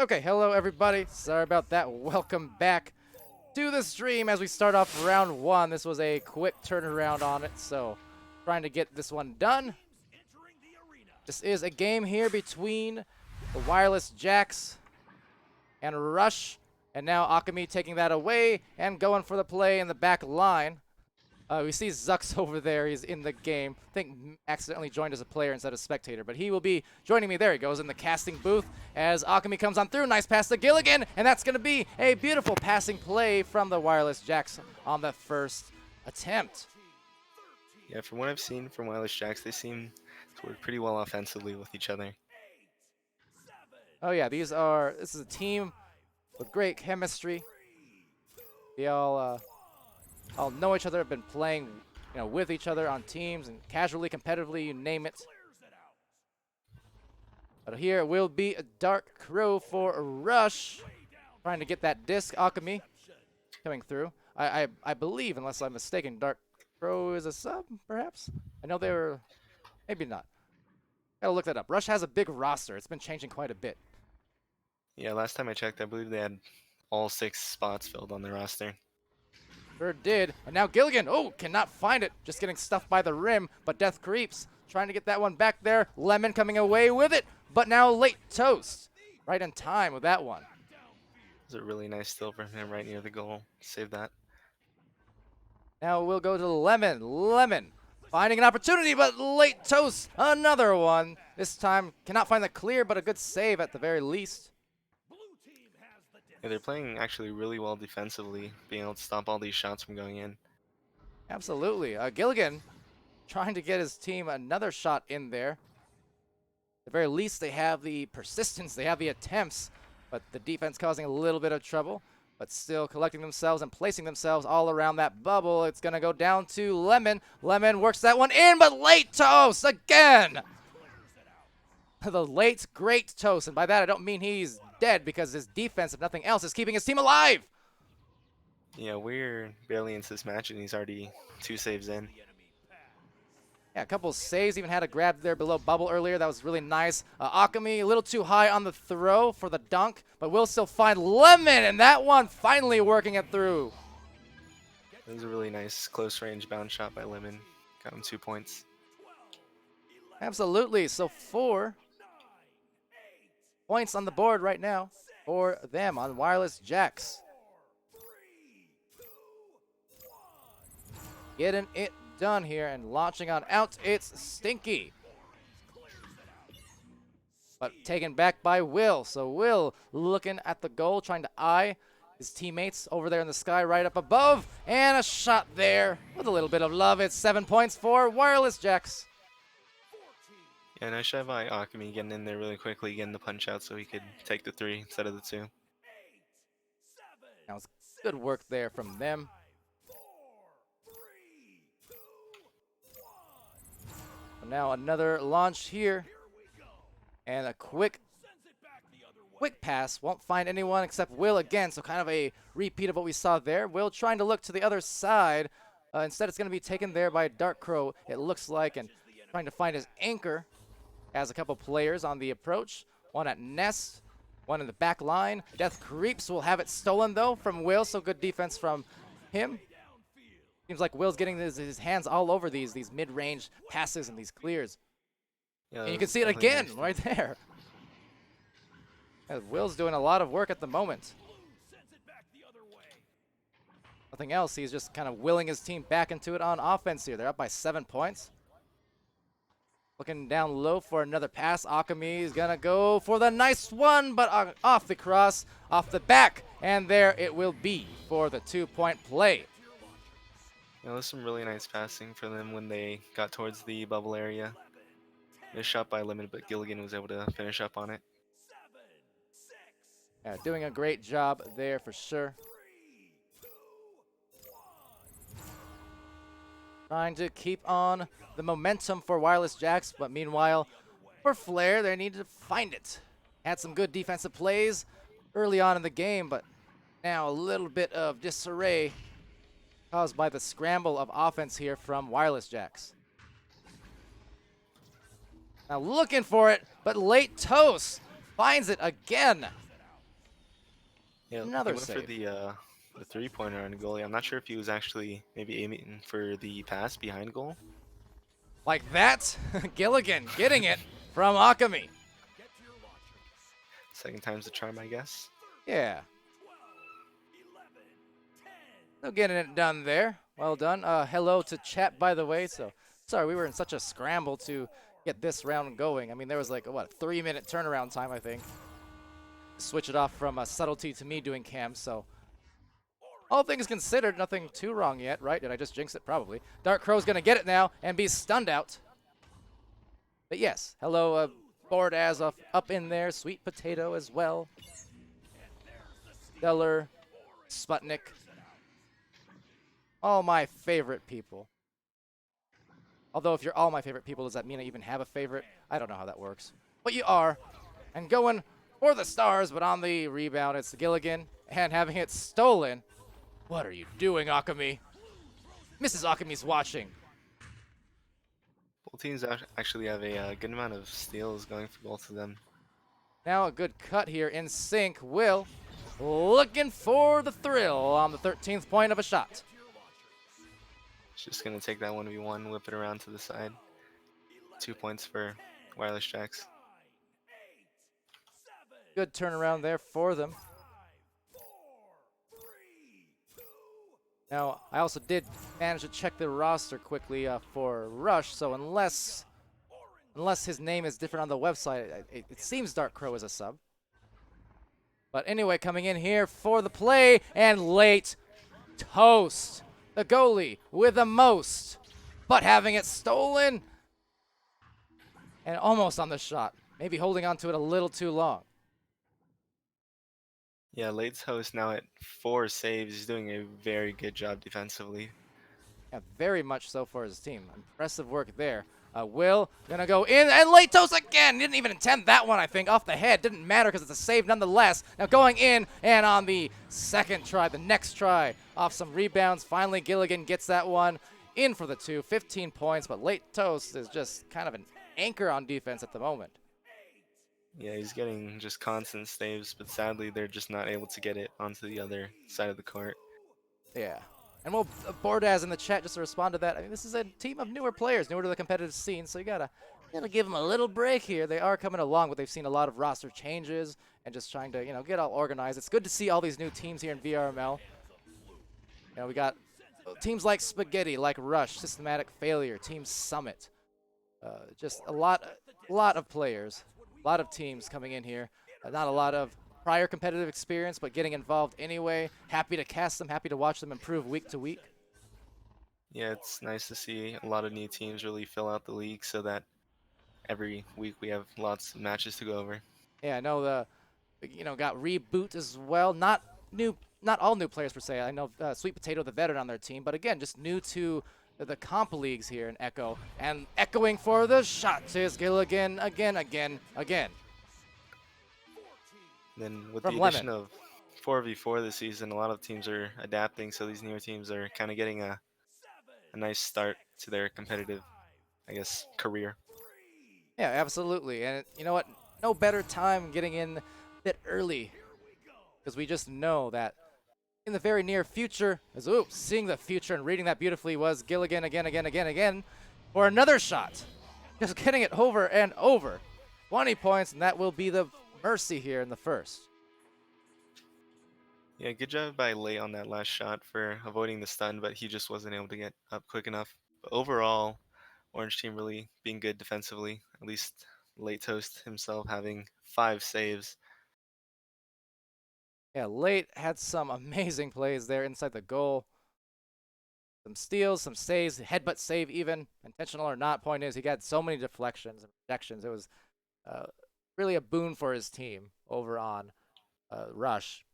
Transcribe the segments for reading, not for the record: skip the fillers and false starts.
Okay, hello everybody. Sorry about that. Welcome back to the stream as we start off round one. This was a quick turnaround on it, so trying to get this one done. This is a game here between the Wireless Jacks and Rush, and now Akami taking that away and going for the play in the back line. We see XUX over there. He's in the game. I think accidentally joined as a player instead of spectator, but he will be joining me. There he goes in the casting booth as Akami comes on through. Nice pass to Gilligan, and that's going to be a beautiful passing play from the Wireless Jacks on the first attempt. Yeah, from what I've seen from Wireless Jacks, they seem to work pretty well offensively with each other. Oh yeah, this is a team with great chemistry. They all know each other, have been playing, with each other on teams and casually, competitively, you name it. But here will be a Dark Crow for a Rush, trying to get that disc. Akami coming through. I believe, unless I'm mistaken, Dark Crow is a sub, perhaps? I know they were, maybe not. Gotta look that up. Rush has a big roster. It's been changing quite a bit. Yeah, last time I checked, I believe they had all 6 spots filled on their roster. Sure did. And now Gilligan, cannot find it. Just getting stuffed by the rim, but Death Creeps trying to get that one back there. Lemon coming away with it, but now Late Toast. Right in time with that one. It was a really nice steal from him right near the goal. Save that. Now we'll go to Lemon. Lemon finding an opportunity, but Late Toast, another one. This time cannot find the clear, but a good save at the very least. Yeah, they're playing actually really well defensively, being able to stop all these shots from going in. Absolutely. Gilligan trying to get his team another shot in there. At the very least, they have the persistence, they have the attempts, but the defense causing a little bit of trouble, but still collecting themselves and placing themselves all around that bubble. It's going to go down to Lemon. Lemon works that one in, but Late Toast again. The late, great Toast, and by that I don't mean he's dead, because his defense, if nothing else, is keeping his team alive. Yeah, we're barely into this match, and he's already 2 saves in. Yeah, a couple saves, even had a grab there below bubble earlier. That was really nice. Akami a little too high on the throw for the dunk, but will still find Lemon, and that one finally working it through. It was a really nice close-range bounce shot by Lemon. Got him 2 points. Absolutely. So 4 points on the board right now for them on Wireless Jacks. Getting it done here and launching on out. It's Stinky. But taken back by Will. So Will looking at the goal, trying to eye his teammates over there in the sky right up above. And a shot there with a little bit of love. It's 7 points for Wireless Jacks. Yeah, nice shot by Akami getting in there really quickly, getting the punch out so he could take the 3 instead of the 2. That was good work there from them. Now another launch here. And a quick pass. Won't find anyone except Will again. So kind of a repeat of what we saw there. Will trying to look to the other side. Instead, it's going to be taken there by Dark Crow, it looks like, and trying to find his anchor. Has a couple players on the approach. One at Nest, one in the back line. Death Creeps will have it stolen, though, from Will. So good defense from him. Seems like Will's getting his hands all over these mid-range passes and these clears. Yeah, and you can see it again right there. As Will's doing a lot of work at the moment. Nothing else. He's just kind of willing his team back into it on offense here. They're up by 7 points. Looking down low for another pass. Akami is going to go for the nice one, but off the cross, off the back. And there it will be for the 2-point play. Yeah, there's some really nice passing for them when they got towards the bubble area. They shot by Lemon, but Gilligan was able to finish up on it. Yeah, doing a great job there for sure. Trying to keep on the momentum for Wireless Jacks, but meanwhile, for Flair, they need to find it. Had some good defensive plays early on in the game, but now a little bit of disarray caused by the scramble of offense here from Wireless Jacks. Now looking for it, but Late Toast finds it again. Yeah, he Another went for save. the 3-pointer on goalie. I'm not sure if he was actually maybe aiming for the pass behind goal. Like that, Gilligan getting it from Akami. Second time's the charm, I guess. Yeah. So getting it done there. Well done. Hello to chat, by the way. So sorry, we were in such a scramble to get this round going. I mean, there was like, what, a 3-minute turnaround time, I think. Switch it off from subtlety to me doing cam, so all things considered, nothing too wrong yet, right? Did I just jinx it? Probably. Dark Crow's going to get it now and be stunned out. But yes, hello, board as up in there. Sweet Potato as well. Stellar, Sputnik. All my favorite people. Although if you're all my favorite people, does that mean I even have a favorite? I don't know how that works. But you are. And going for the stars, but on the rebound, it's Gilligan. And having it stolen. What are you doing, Akami? Mrs. Akami's watching. Both teams actually have a good amount of steals going for both of them. Now a good cut here in sync. Will looking for the thrill on the 13th point of a shot. It's just gonna take that 1v1, whip it around to the side. 2 points for Wireless Jacks. Good turnaround there for them. Now, I also did manage to check the roster quickly for Rush, so unless his name is different on the website, it seems Dark Crow is a sub. But anyway, coming in here for the play, and late toast. The goalie with the most, but having it stolen, and almost on the shot. Maybe holding on to it a little too long. Yeah, Late's host now at 4 saves. He's doing a very good job defensively. Yeah, very much so for his team. Impressive work there. Will gonna go in, and late toast again. Didn't even intend that one, I think, off the head. Didn't matter because it's a save nonetheless. Now going in, and on the second try, the next try, off some rebounds. Finally, Gilligan gets that one in for the 2. 15 points, but late toast is just kind of an anchor on defense at the moment. Yeah, he's getting just constant saves, but sadly they're just not able to get it onto the other side of the court. Yeah. And we'll Bordaz in the chat just to respond to that. I mean, this is a team of newer players, newer to the competitive scene, so you gotta give them a little break here. They are coming along, but they've seen a lot of roster changes and just trying to, get all organized. It's good to see all these new teams here in VRML. We got teams like Spaghetti, like Rush, Systematic Failure, Team Summit. Just a lot of players, a lot of teams coming in here. Not a lot of prior competitive experience, but getting involved anyway. Happy to cast them, happy to watch them improve week to week. Yeah, it's nice to see a lot of new teams really fill out the league so that every week we have lots of matches to go over. Yeah, I know got Reboot as well. Not all new players per se. I know Sweet Potato, the veteran on their team, but again, just new to the comp leagues here in Echo. And echoing for the shot is Gilligan again. Then with From the addition Lemon. of 4v4 this season, a lot of teams are adapting, so these newer teams are kind of getting a nice start to their competitive, I guess, career. Yeah, absolutely. And you know what? No better time getting in a bit early, because we just know that in the very near future, seeing the future and reading that beautifully was Gilligan again for another shot. Just getting it over and over. 20 points, and that will be the mercy here in the first. Yeah, good job by Late on that last shot for avoiding the stun, but he just wasn't able to get up quick enough. But overall, Orange team really being good defensively, at least Late Toast himself having 5 saves. Yeah, Late had some amazing plays there inside the goal. Some steals, some saves, headbutt save even, intentional or not. Point is, he got so many deflections and rejections. It was really a boon for his team over on Rush.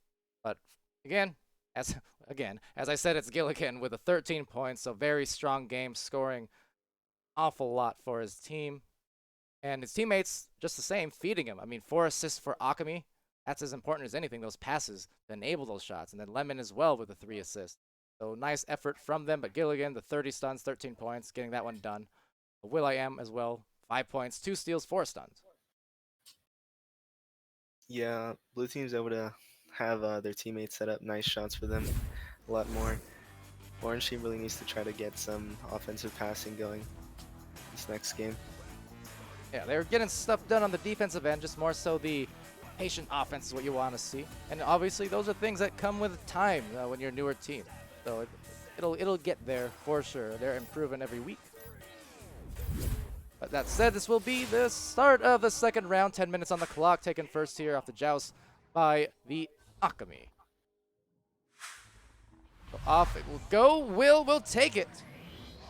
But again, as I said, it's Gilligan with a 13 points, so very strong game, scoring awful lot for his team. And his teammates, just the same, feeding him. I mean, 4 assists for Akami. That's as important as anything, those passes to enable those shots. And then Lemon as well with the 3 assists. So nice effort from them. But Gilligan, the 30 stuns, 13 points, getting that one done. Will.i.am as well, 5 points, 2 steals, 4 stuns. Yeah, blue team's able to have their teammates set up nice shots for them a lot more. Orange team really needs to try to get some offensive passing going this next game. Yeah, they're getting stuff done on the defensive end, just more so the patient offense is what you want to see. And obviously, those are things that come with time when you're a newer team. So it'll get there for sure. They're improving every week. But that said, this will be the start of the second round. 10 minutes on the clock, taken first here off the joust by the Akami. So off it will go. Will take it.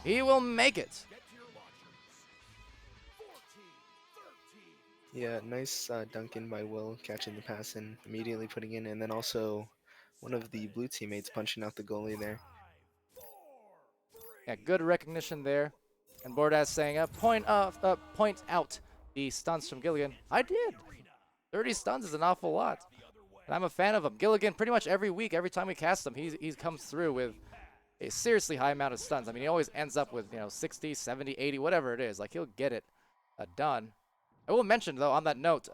He will make it. Yeah, nice dunk in by Will, catching the pass and immediately putting in, and then also one of the blue teammates punching out the goalie there. Yeah, good recognition there. And Bordas saying, point out the stuns from Gilligan. I did. 30 stuns is an awful lot. And I'm a fan of him. Gilligan, pretty much every week, every time we cast him, he comes through with a seriously high amount of stuns. I mean, he always ends up with, 60, 70, 80, whatever it is. Like, he'll get it done. I will mention, though, on that note,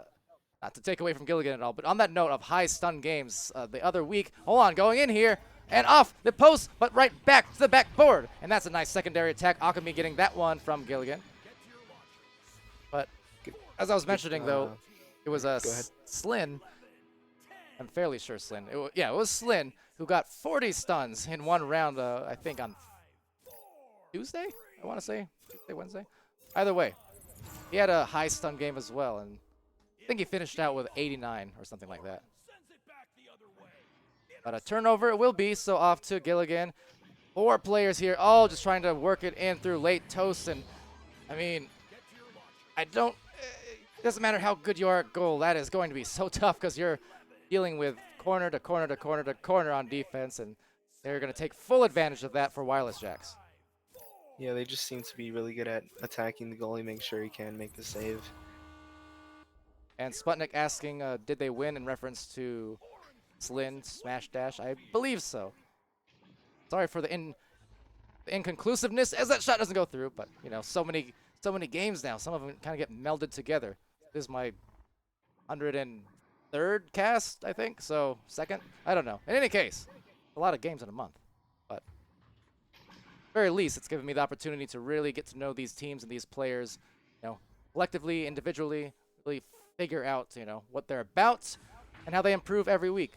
not to take away from Gilligan at all, but on that note of high stun games, the other week, hold on, going in here, and off the post, but right back to the backboard. And that's a nice secondary attack. Akami getting that one from Gilligan. But as I was mentioning, though, it was Slyn. I'm fairly sure Slyn. It was Slyn who got 40 stuns in one round, I think on Tuesday, I want to say. Tuesday, Wednesday. Either way, he had a high stun game as well, and I think he finished out with 89 or something like that. But a turnover it will be, so off to Gilligan. 4 players here, all just trying to work it in through late toast. And, I mean, it doesn't matter how good you are at goal. That is going to be so tough because you're dealing with corner to corner to corner to corner on defense, and they're going to take full advantage of that for Wireless Jacks. Yeah, they just seem to be really good at attacking the goalie, make sure he can make the save. And Sputnik asking, did they win in reference to Slyn Smash Dash? I believe so. Sorry for the inconclusiveness as that shot doesn't go through, but so many games now. Some of them kind of get melded together. This is my 103rd cast, I think. So second, I don't know. In any case, a lot of games in a month, but at the very least, it's given me the opportunity to really get to know these teams and these players, collectively, individually, really figure out, what they're about and how they improve every week.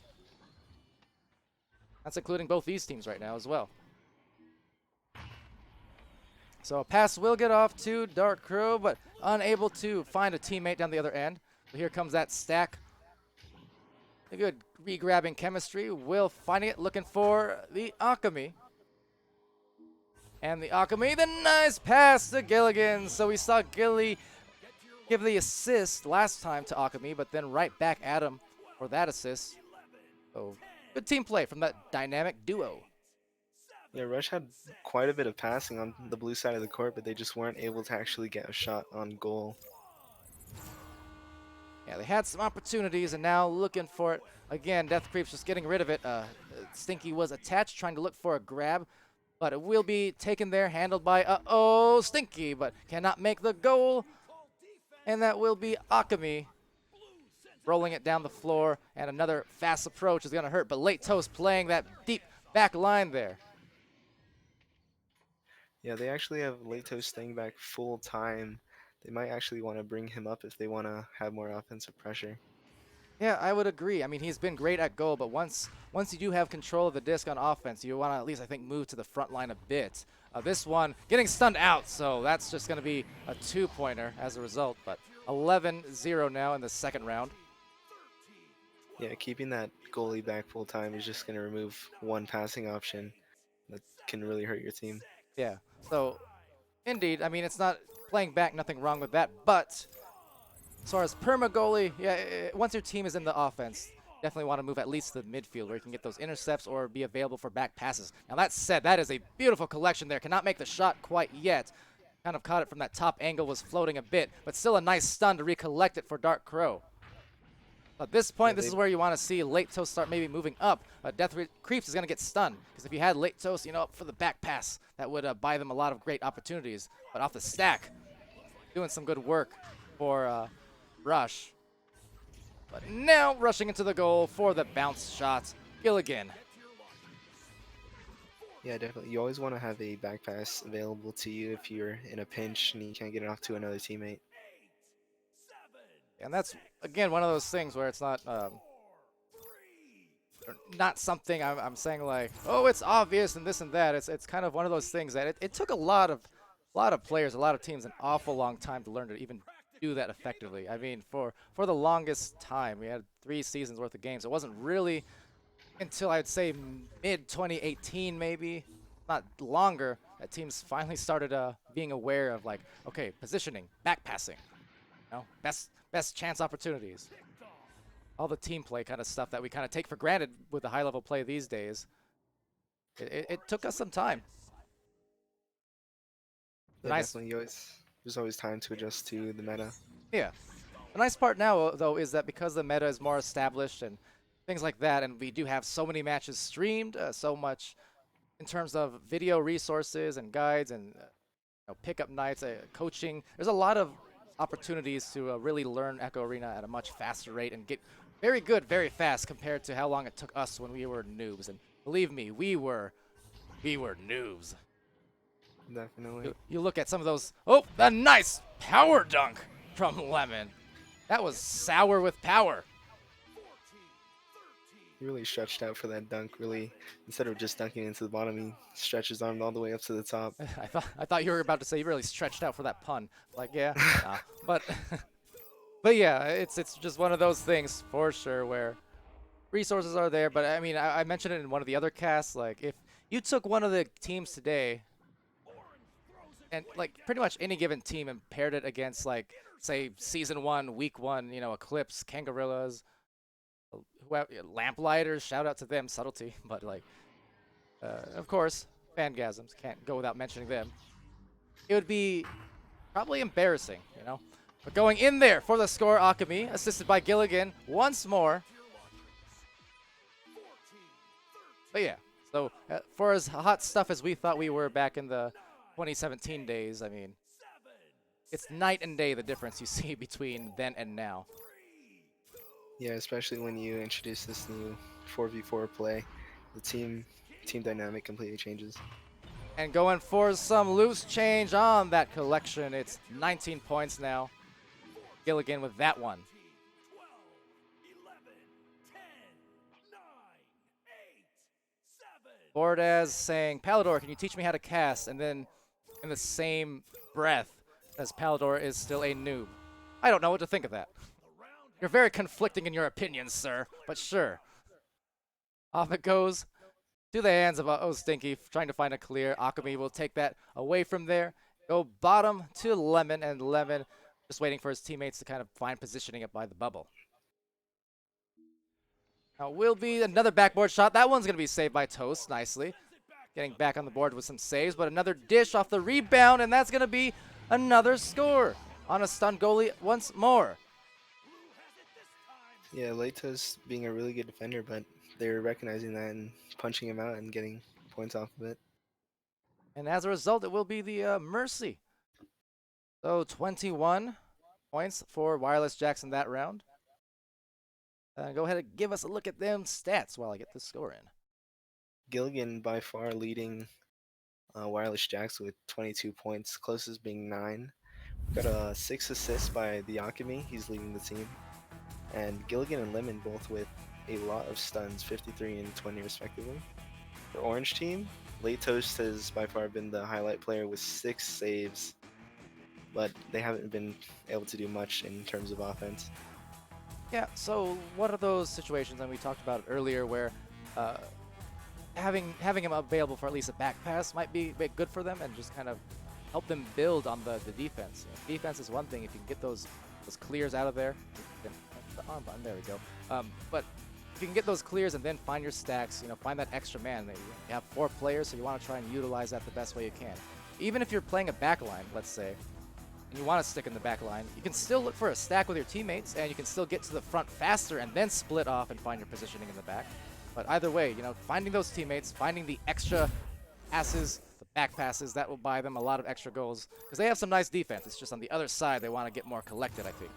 That's including both these teams right now as well. So a pass will get off to Dark Crow, but unable to find a teammate down the other end. So here comes that stack. A good re-grabbing chemistry. Will finding it, looking for the Akami. And the Akami, the nice pass to Gilligan. So we saw Gilly give the assist last time to Akami, but then right back at him for that assist. So good team play from that dynamic duo. Yeah, Rush had quite a bit of passing on the blue side of the court, but they just weren't able to actually get a shot on goal. Yeah, they had some opportunities, and now looking for it. Again, Death Creep's just getting rid of it. Stinky was attached, trying to look for a grab, but it will be taken there, handled by, Stinky, but cannot make the goal. And that will be Akami rolling it down the floor, and another fast approach is going to hurt, but Late Toast playing that deep back line there. Yeah, they actually have Late Toast staying back full time. They might actually want to bring him up if they want to have more offensive pressure. Yeah, I would agree. I mean, he's been great at goal, but once you do have control of the disc on offense, you want to at least, I think, move to the front line a bit. This one getting stunned out, so that's just going to be a 2-pointer as a result, but 11-0 now in the second round. Yeah, keeping that goalie back full time is just going to remove one passing option that can really hurt your team. Yeah, so indeed, I mean, it's not playing back, nothing wrong with that, but as far as perma goalie, yeah, once your team is in the offense, definitely want to move at least to the midfield where you can get those intercepts or be available for back passes. Now that said, that is a beautiful collection there. Cannot make the shot quite yet. Kind of caught it from that top angle, was floating a bit, but still a nice stun to recollect it for Dark Crow. At this point, this is where you want to see Late Toast start maybe moving up. Death Creeps is going to get stunned, because if you had Late Toast, up for the back pass, that would buy them a lot of great opportunities. But off the stack, doing some good work for Rush. But now rushing into the goal for the bounce shot, Gilligan. Yeah, definitely. You always want to have a back pass available to you if you're in a pinch and you can't get it off to another teammate. And that's, again, one of those things where it's not something I'm saying like, oh, it's obvious and this and that. It's kind of one of those things that it took a lot of players, a lot of teams, an awful long time to learn to even do that effectively. I mean, for the longest time, we had 3 seasons worth of games. It wasn't really until I'd say mid 2018, maybe, not longer, that teams finally started being aware of like, okay, positioning, back passing, best chance opportunities. All the team play kind of stuff that we kind of take for granted with the high level play these days. It took us some time. Yeah, Nice. definitely. There's always time to adjust to the meta. Yeah. The nice part now, though, is that because the meta is more established and things like that, and we do have so many matches streamed, so much in terms of video resources and guides and pickup nights, coaching. There's a lot of opportunities to really learn Echo Arena at a much faster rate and get very good very fast compared to how long it took us when we were noobs. And believe me, we were noobs. Definitely. You look at some of those. Oh, a nice power dunk from Lemon. That was sour with power. He really stretched out for that dunk. Really, instead of just dunking into the bottom, he stretched his arm all the way up to the top. I thought you were about to say you really stretched out for that pun. Like, yeah, nah. But yeah, it's just one of those things for sure where resources are there. But I mean, I mentioned it in one of the other casts. Like, if you took one of the teams today and like pretty much any given team and paired it against like, say, Season 1, Week 1, Eclipse, Kangarillas, Lamplighters, shout out to them, Subtlety, but like, of course, Fangasms, can't go without mentioning them. It would be probably embarrassing, But going in there for the score, Akami, assisted by Gilligan once more. But yeah, so for as hot stuff as we thought we were back in the 2017 days, I mean, it's night and day the difference you see between then and now. Yeah, especially when you introduce this new 4v4 play, the team dynamic completely changes. And going for some loose change on that collection, it's 19 points now. Gilligan with that one. Bordaz saying, Palidore, can you teach me how to cast? And then in the same breath as Palidore is still a noob. I don't know what to think of that. You're very conflicting in your opinions, sir, but sure. Off it goes to the hands of Stinky, trying to find a clear. Akami will take that away from there. Go bottom to Lemon, and Lemon just waiting for his teammates to kind of find positioning up by the bubble. Now will be another backboard shot. That one's going to be saved by Toast nicely. Getting back on the board with some saves, but another dish off the rebound, and that's going to be another score on a stun goalie once more. Yeah, Leitos being a really good defender, but they're recognizing that and punching him out and getting points off of it. And as a result, it will be the Mercy. So 21 points for Wireless Jackson that round. Go ahead and give us a look at them stats while I get this score in. Gilligan by far leading Wireless Jacks with 22 points, closest being 9. Got 6 assists by the Akami, he's leading the team. And Gilligan and Lemon both with a lot of stuns, 53 and 20 respectively. For Orange team, Late Toast has by far been the highlight player with 6 saves, but they haven't been able to do much in terms of offense. Yeah, so what are those situations, and we talked about it earlier, where having him available for at least a back pass might be good for them and just kind of help them build on the defense. Defense is one thing, if you can get those clears out of there. The arm button, there we go. But if you can get those clears and then find your stacks, find that extra man. You have 4 players, so you want to try and utilize that the best way you can. Even if you're playing a back line, let's say, and you want to stick in the back line, you can still look for a stack with your teammates, and you can still get to the front faster and then split off and find your positioning in the back. But either way, finding those teammates, finding the extra passes, the back passes, that will buy them a lot of extra goals, because they have some nice defense. It's just on the other side they want to get more collected, I think.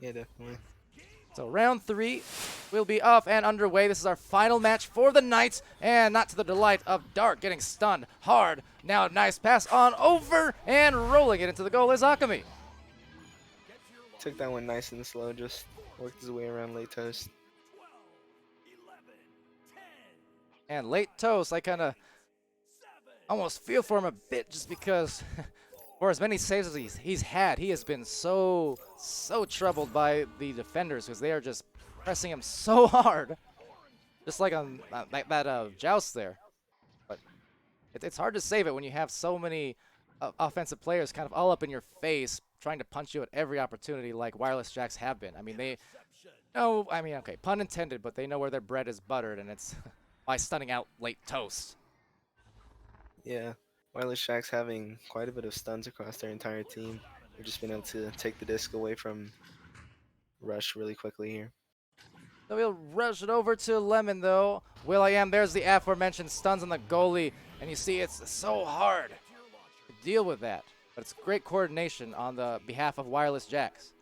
Yeah, definitely. So round 3 will be off and underway. This is our final match for the night, and not to the delight of Dark getting stunned hard. Now nice pass on over, and rolling it into the goal is Akami. Took that one nice and slow, just worked his way around late toast. And late toast, I kind of almost feel for him a bit just because for as many saves as he's had, he has been so troubled by the defenders because they are just pressing him so hard. Just like on that joust there. But it's hard to save it when you have so many offensive players kind of all up in your face trying to punch you at every opportunity like Wireless Jacks have been. I mean, okay, pun intended, but they know where their bread is buttered, and it's by stunning out late toast. Yeah, Wireless Shack's having quite a bit of stuns across their entire team. They've just been able to take the disc away from Rush really quickly here. So we'll rush it over to Lemon, though. will.i.am, there's the aforementioned stuns on the goalie, and you see it's so hard to deal with that. But it's great coordination on the behalf of Wireless Jacks.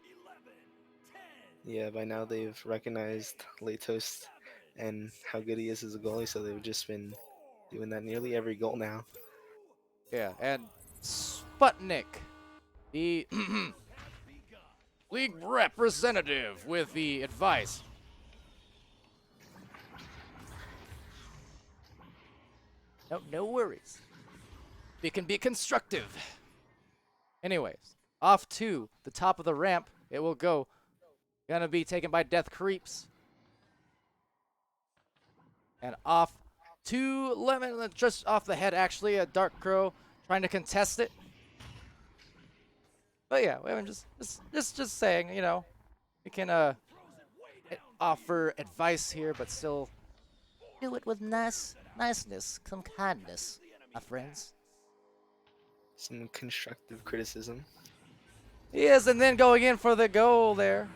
Yeah, by now they've recognized late toast and how good he is as a goalie, so they've just been doing that nearly every goal now. Yeah, and Sputnik, the league representative, with the advice. No worries. We can be constructive. Anyways, off to the top of the ramp it will go. Gonna be taken by Death Creeps. And off to Lemon, just off the head actually, a Dark Crow trying to contest it. But yeah, I mean, just saying, you know, we can offer advice here, but still do it with niceness, some kindness, my friends. Some constructive criticism. Yes, and then going in for the goal there.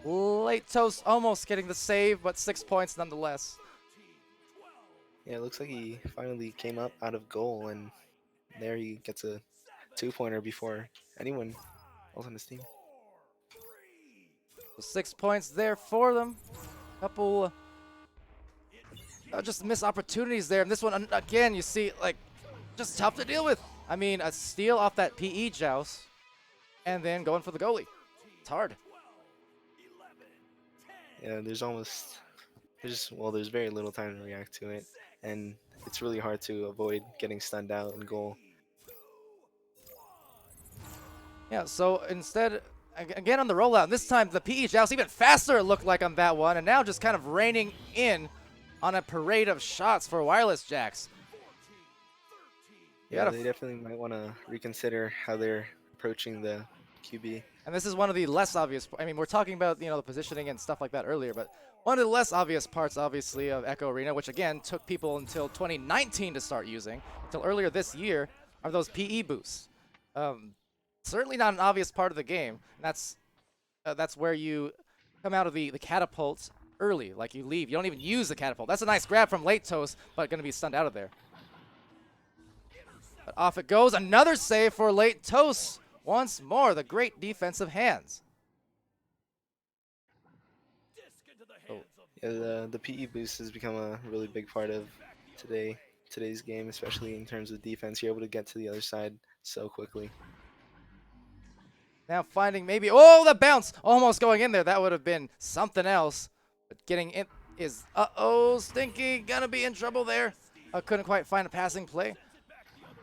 Late toast almost getting the save, but 6 points nonetheless. Yeah, it looks like he finally came up out of goal, and there he gets a 2-pointer before anyone else on his team. So 6 points there for them. Couple just missed opportunities there. And this one, again, you see, like, just tough to deal with. I mean, a steal off that PE joust, and then going for the goalie. It's hard. Yeah, there's very little time to react to it, and it's really hard to avoid getting stunned out in goal. Yeah, so instead, again on the rollout, this time the PE joust even faster it looked like on that one, and now just kind of raining in on a parade of shots for Wireless Jacks. Yeah, they definitely might want to reconsider how they're approaching the QB. And this is one of the less obvious, I mean, we're talking about, you know, the positioning and stuff like that earlier, but one of the less obvious parts, obviously, of Echo Arena, which again took people until 2019 to start using, until earlier this year, are those PE boosts. Certainly not an obvious part of the game. And that's where you come out of the catapults early, like you leave. You don't even use the catapult. That's a nice grab from Late Toast, but going to be stunned out of there. But off it goes. Another save for Late Toast. Once more, the great defensive hands. Oh. Yeah, the PE boost has become a really big part of today's game, especially in terms of defense. You're able to get to the other side so quickly. Now finding maybe, oh, the bounce, almost going in there. That would have been something else. But getting in is, Stinky gonna be in trouble there. Couldn't quite find a passing play.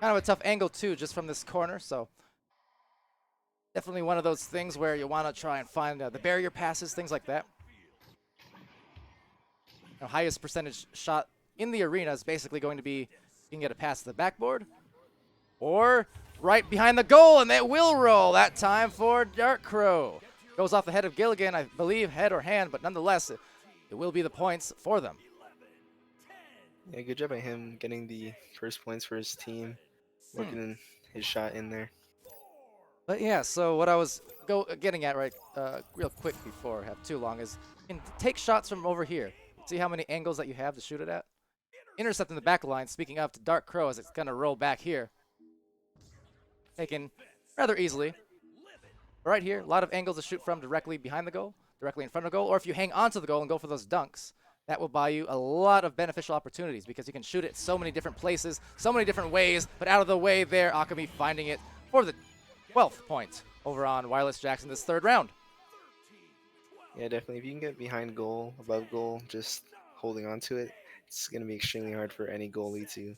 Kind of a tough angle too, just from this corner. So definitely one of those things where you want to try and find the barrier passes, things like that. The highest percentage shot in the arena is basically going to be, you can get a pass to the backboard or right behind the goal, and they will roll that time for Dark Crow. Goes off the head of Gilligan, I believe head or hand, but nonetheless, it will be the points for them. Yeah, good job by him getting the first points for his team, working his shot in there. But yeah, so what I was getting at real quick before I have too long is you can take shots from over here. See how many angles that you have to shoot it at? Intercepting the back line, speaking of to Dark Crow as it's going to roll back here. Taken rather easily. Right here, a lot of angles to shoot from directly behind the goal. directly in front of the goal, or if you hang onto the goal and go for those dunks, that will buy you a lot of beneficial opportunities because you can shoot it so many different places, so many different ways, but out of the way there, Akami finding it for the 12th point over on Wireless Jackson this third round. Yeah, definitely. If you can get behind goal, above goal, just holding on to it, it's going to be extremely hard for any goalie to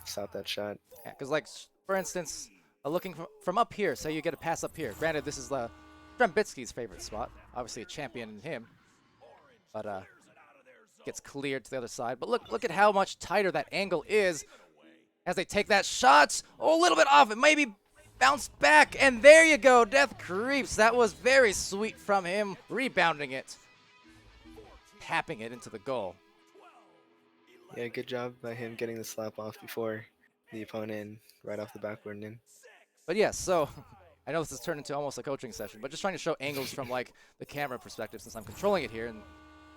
stop that shot. Yeah, because like, for instance, looking from up here, say you get a pass up here. Granted, this is Strembitsky's favorite spot. Obviously a champion in him. But gets cleared to the other side. But look at how much tighter that angle is as they take that shot. Oh, a little bit off. It maybe bounced back. And there you go. Death Creeps. That was very sweet from him. Rebounding it. Tapping it into the goal. Yeah, good job by him getting the slap off before the opponent right off the backboard and in. But yes, so I know this has turned into almost a coaching session, but just trying to show angles from like the camera perspective since I'm controlling it here. And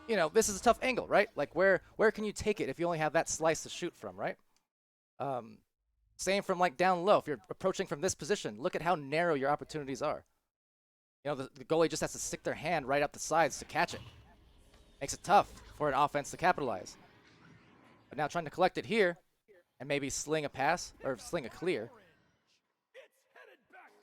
you know, this is a tough angle, right? Like where can you take it if you only have that slice to shoot from, right? Same from like down low. If you're approaching from this position, look at how narrow your opportunities are. You know, the goalie just has to stick their hand right up the sides to catch it. Makes it tough for an offense to capitalize. But now trying to collect it here and maybe sling a pass or sling a clear.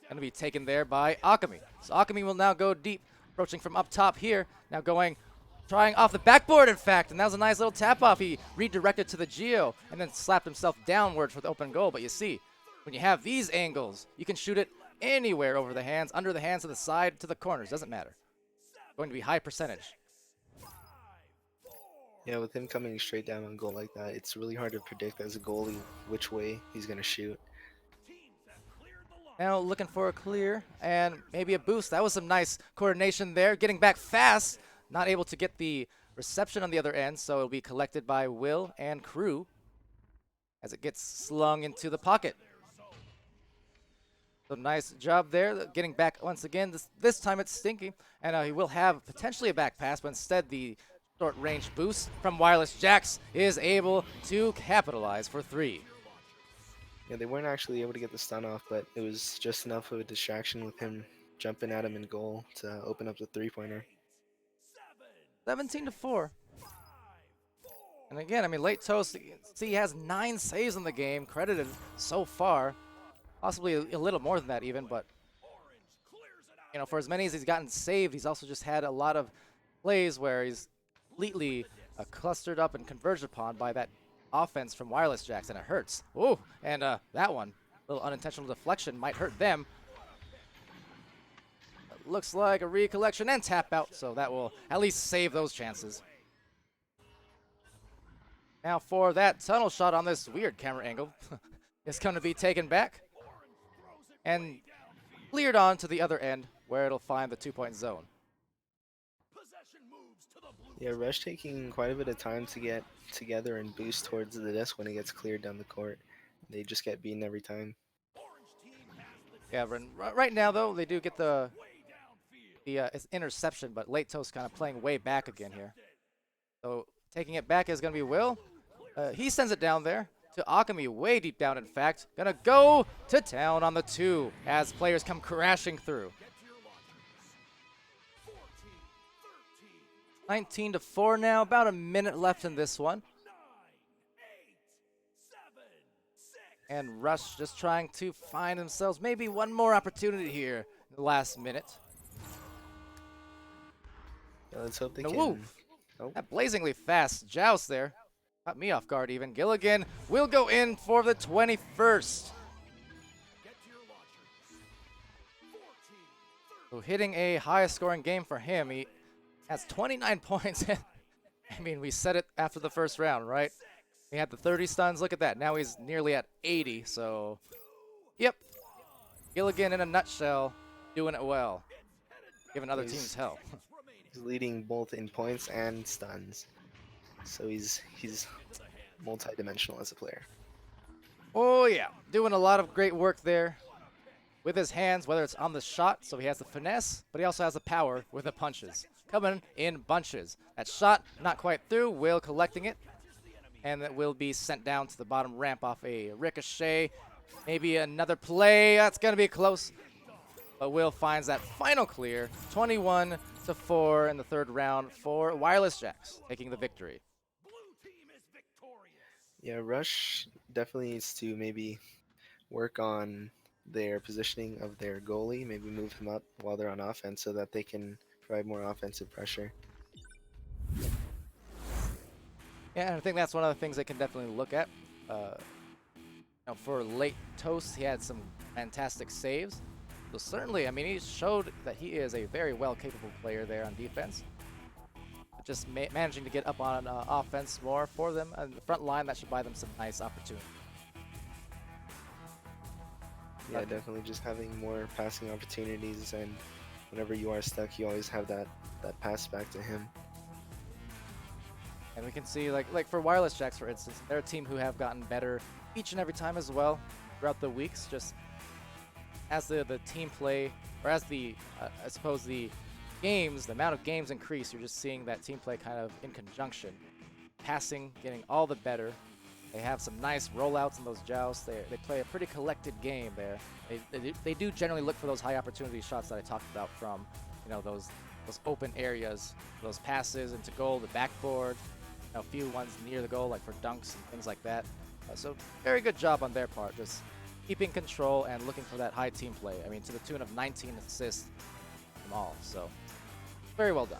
Going to be taken there by Akami. So Akami will now go deep, approaching from up top here. Now trying off the backboard, in fact, and that was a nice little tap off. He redirected to the Geo and then slapped himself downward for the open goal. But you see, when you have these angles, you can shoot it anywhere over the hands, under the hands, to the side, to the corners. Doesn't matter. Going to be high percentage. Yeah, with him coming straight down on goal like that, it's really hard to predict as a goalie which way he's going to shoot. Now looking for a clear and maybe a boost. That was some nice coordination there. Getting back fast. Not able to get the reception on the other end, so it'll be collected by Will and crew as it gets slung into the pocket. So nice job there. Getting back once again. This time it's Stinky. And he will have potentially a back pass, but instead the short-range boost from Wireless Jax is able to capitalize for 3. Yeah, they weren't actually able to get the stun off, but it was just enough of a distraction with him jumping at him in goal to open up the three-pointer. 17-4. And again, I mean, Late Toast, see, he has 9 saves in the game, credited so far. Possibly a little more than that even, but, you know, for as many as he's gotten saved, he's also just had a lot of plays where he's completely clustered up and converged upon by that offense from Wireless Jax, and it hurts. Ooh, and that one, a little unintentional deflection might hurt them. Looks like a recollection and tap out, so that will at least save those chances. Now for that tunnel shot on this weird camera angle. It's going to be taken back and cleared on to the other end where it'll find the 2-point zone. Yeah, Rush taking quite a bit of time to get together and boost towards the disc when it gets cleared down the court. They just get beaten every time. Yeah, right now though, they do get the interception, but Late Toast kind of playing way back again here. So taking it back is going to be Will. He sends it down there to Akami, way deep down, in fact. Going to go to town on the 2 as players come crashing through. 19-4 now, about a minute left in this one. And Rush just trying to find themselves maybe one more opportunity here in the last minute. Yeah, let's hope they No can. move. Oh. That blazingly fast joust there. Caught me off guard even. Gilligan will go in for the 21st. So hitting a highest scoring game for him. He has 29 points. I mean, we said it after the first round, right? He had the 30 stuns. Look at that. Now he's nearly at 80. So, yep. Gilligan in a nutshell, doing it well. Giving other teams hell. He's leading both in points and stuns. So he's multi-dimensional as a player. Oh, yeah. Doing a lot of great work there with his hands, whether it's on the shot, so he has the finesse, but he also has the power with the punches. Coming in bunches. That shot, not quite through. Will collecting it. And that will be sent down to the bottom ramp off a ricochet. Maybe another play. That's going to be close. But Will finds that final clear, 21-4 in the third round for Wireless Jacks, taking the victory. Yeah, Rush definitely needs to maybe work on their positioning of their goalie, maybe move him up while they're on offense so that they can provide more offensive pressure. Yeah, and I think that's one of the things they can definitely look at. For late Toast, he had some fantastic saves. So certainly, I mean, he showed that he is a very well capable player there on defense. Just managing to get up on offense more for them. And the front line, that should buy them some nice opportunity. Yeah, definitely just having more passing opportunities, and whenever you are stuck, you always have that pass back to him. And we can see, like for Wireless Jacks, for instance, they're a team who have gotten better each and every time as well throughout the weeks. Just as the team play, or as the, I suppose the games, the amount of games increase, you're just seeing that team play kind of in conjunction. Passing, getting all the better. They have some nice rollouts in those jousts. They play a pretty collected game there. They do generally look for those high opportunity shots that I talked about from, those open areas, those passes into goal, the backboard, a few ones near the goal, like for dunks and things like that. So very good job on their part, just keeping control and looking for that high team play. I mean, to the tune of 19 assists from all. So very well done.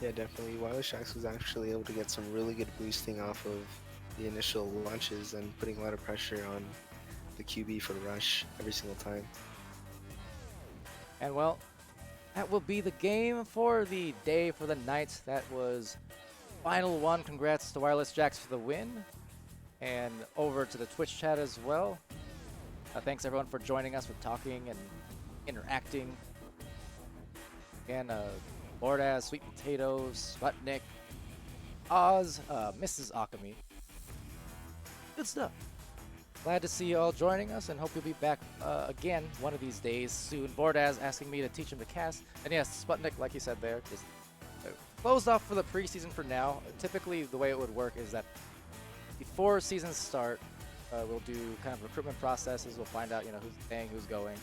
Yeah, definitely. Wireless Sharks was actually able to get some really good boosting off of the initial launches and putting a lot of pressure on the QB for Rush every single time. And well, that will be the game for the day, for the night. That was final one. Congrats to Wireless Jacks for the win. And over to the Twitch chat as well. Thanks everyone for joining us, for talking and interacting. Again, Bordas, Sweet Potatoes, Sputnik, Oz, Mrs. Akami. Good stuff. Glad to see you all joining us, and hope you'll be back again one of these days soon. Bordaz asking me to teach him to cast. And yes, Sputnik, like you said there, just closed off for the preseason for now. Typically, the way it would work is that before seasons start, we'll do kind of recruitment processes. We'll find out, who's staying, who's going.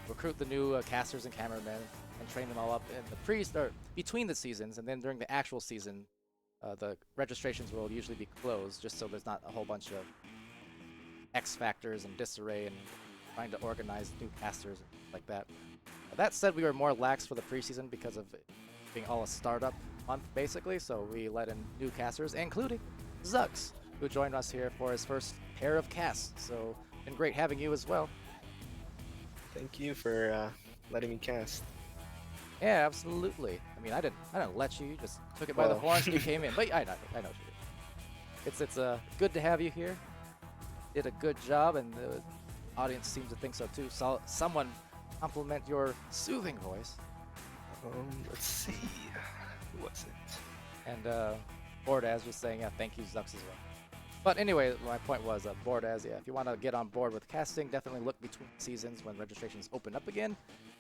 Recruit the new casters and cameramen, and train them all up in the between the seasons, and then during the actual season, the registrations will usually be closed, just so there's not a whole bunch of X factors and disarray and trying to organize new casters and like that. That said, we were more lax for the preseason because of it being all a startup month, basically. So we let in new casters, including XUX, who joined us here for his first pair of casts. So been great having you as well. Thank you for letting me cast. Yeah, absolutely. I mean, I didn't let you. You just took it by the horns and you came in. But I know what you did. It's good to have you here. Did a good job, and the audience seems to think so too. Saw someone compliment your soothing voice. Let's see. Who was it? And Bordaz was saying, yeah, thank you, Zux, as well. But anyway, my point was, Bordaz, yeah, if you want to get on board with casting, definitely look between seasons when registrations open up again,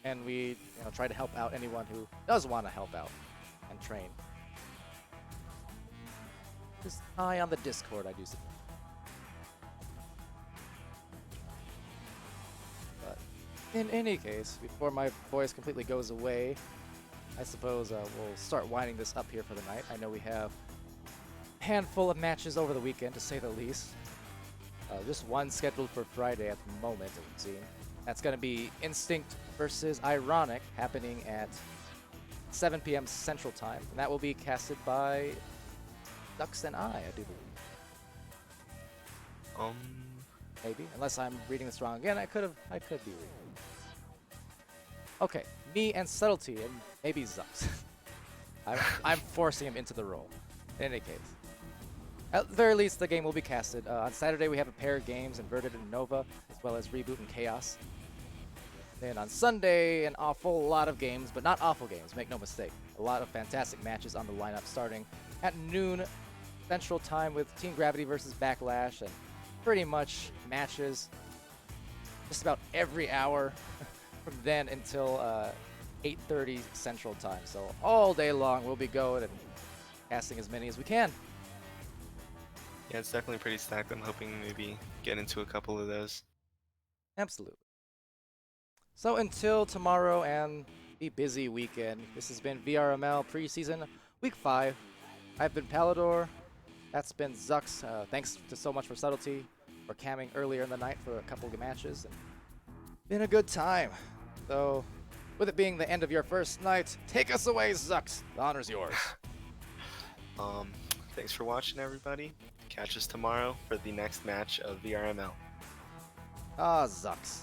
and we try to help out anyone who does want to help out and train. Just eye on the Discord, I do suppose. But in any case, before my voice completely goes away, I suppose we'll start winding this up here for the night. I know we have a handful of matches over the weekend, to say the least. Just one scheduled for Friday at the moment, it would seem. That's going to be Instinct versus Ironic, happening at 7 p.m. Central Time. And that will be casted by Dux and I do believe. Maybe, unless I'm reading this wrong again. I could be reading. Okay, me and Subtlety, and maybe Zux. I'm forcing him into the role. In any case, at the very least, the game will be casted. On Saturday, we have a pair of games, Inverted and Nova, as well as Reboot and Chaos. Then on Sunday, an awful lot of games, but not awful games, make no mistake. A lot of fantastic matches on the lineup, starting at noon Central Time with Team Gravity versus Backlash, and pretty much matches just about every hour from then until 8:30 Central Time. So all day long we'll be going and casting as many as we can. Yeah, it's definitely pretty stacked. I'm hoping maybe get into a couple of those. Absolutely. So until tomorrow and the busy weekend, this has been VRML preseason week 5. I've been Palidore. That's been XUX. Thanks to so much for Subtlety for camming earlier in the night for a couple of matches. And been a good time. So, with it being the end of your first night, take us away, XUX. The honor's yours. Thanks for watching, everybody. Catch us tomorrow for the next match of VRML. Ah, XUX.